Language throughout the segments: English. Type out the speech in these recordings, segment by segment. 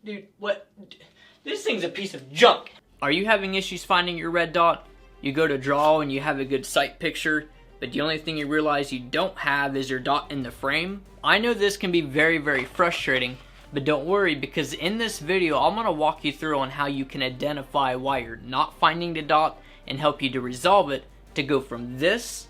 Dude, what? This thing's a piece of junk. Are you having issues finding your red dot? You go to draw and you have a good sight picture, but the only thing you realize you don't have is your dot in the frame? I know this can be very, very frustrating, but don't worry, because in this video, I'm going to walk you through on how you can identify why you're not finding the dot and help you to resolve it to go from this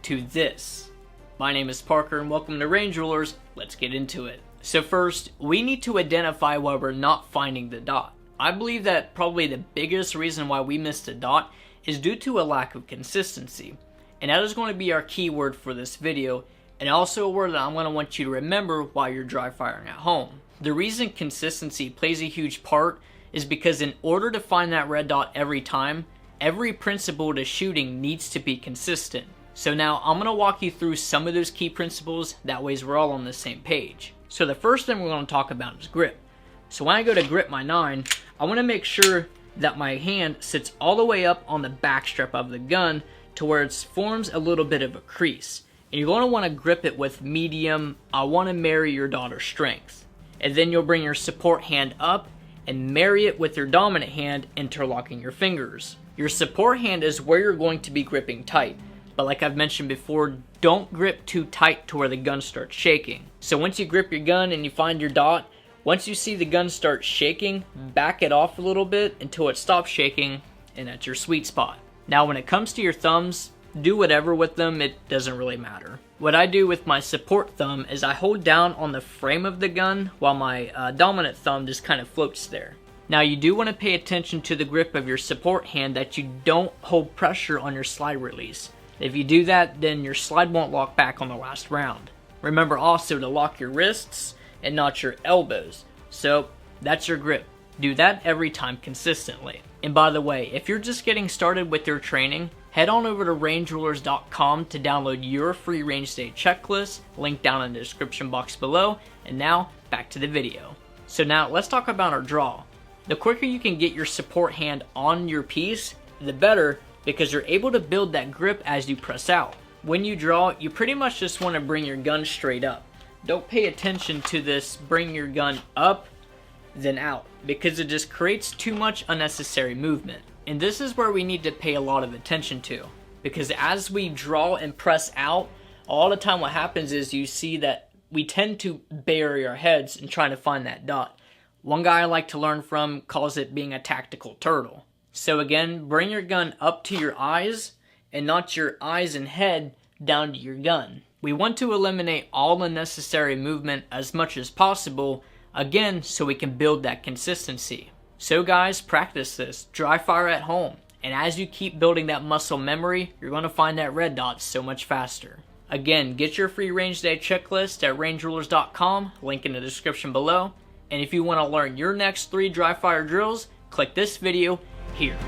to this. My name is Parker and welcome to Range Rulerz. Let's get into it. So first, we need to identify why we're not finding the dot. I believe that probably the biggest reason why we missed a dot is due to a lack of consistency. And that is going to be our key word for this video, and also a word that I'm going to want you to remember while you're dry firing at home. The reason consistency plays a huge part is because in order to find that red dot every time, every principle to shooting needs to be consistent. So now I'm going to walk you through some of those key principles, that way we're all on the same page. So the first thing we're going to talk about is grip. So when I go to grip my 9, I want to make sure that my hand sits all the way up on the back strap of the gun to where it forms a little bit of a crease. And you're going to want to grip it with medium, I want to marry your daughter's strength. And then you'll bring your support hand up and marry it with your dominant hand, interlocking your fingers. Your support hand is where you're going to be gripping tight. But like I've mentioned before, don't grip too tight to where the gun starts shaking. So once you grip your gun and you find your dot, once you see the gun start shaking, back it off a little bit until it stops shaking, and that's your sweet spot. Now when it comes to your thumbs, do whatever with them, it doesn't really matter. What I do with my support thumb is I hold down on the frame of the gun while my dominant thumb just kind of floats there. Now you do want to pay attention to the grip of your support hand, that you don't hold pressure on your slide release. If you do that, then your slide won't lock back on the last round. Remember also to lock your wrists and not your elbows. So that's your grip. Do that every time consistently. And by the way, if you're just getting started with your training, head on over to rangerulers.com to download your free range day checklist, link down in the description box below. And now back to the video. So now let's talk about our draw. The quicker you can get your support hand on your piece, the better, because you're able to build that grip as you press out. When you draw, you pretty much just want to bring your gun straight up. Don't pay attention to this bring your gun up, then out, because it just creates too much unnecessary movement. And this is where we need to pay a lot of attention to, because as we draw and press out, all the time what happens is you see that we tend to bury our heads in trying to find that dot. One guy I like to learn from calls it being a tactical turtle. So again, bring your gun up to your eyes and not your eyes and head down to your gun. We want to eliminate all unnecessary movement as much as possible, again, so we can build that consistency. So guys, practice this, dry fire at home, and as you keep building that muscle memory, you're going to find that red dot so much faster. Again, get your free range day checklist at rangerulers.com, link in the description below, and if you want to learn your next 3 dry fire drills, click this video here.